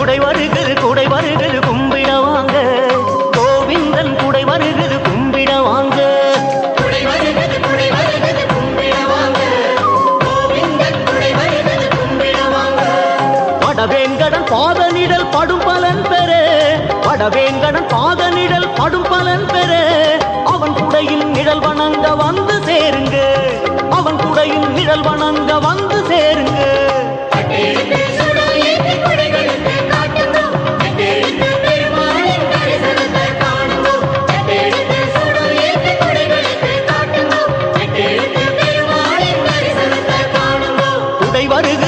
குடை வருகுது கும்பிட வாங்க, கோவிந்தன் குடை வருகுது கும்பிட வாங்க. குடை வருகுது கும்பிட வாங்க, கோவிந்தன் குடை வருகுது கும்பிட வாங்க. வடவேங்கடன் பாதனிடல் படும் பலன் பெற, வடவேங்கடன் பாதனிடல் படும் பலன் பெற, அவன் குடையின் நிழல் வணங்க வந்து சேருங்க, அவன் குடையின் நிழல் வணங்க வந்து சேருங்க. குடை வருகுது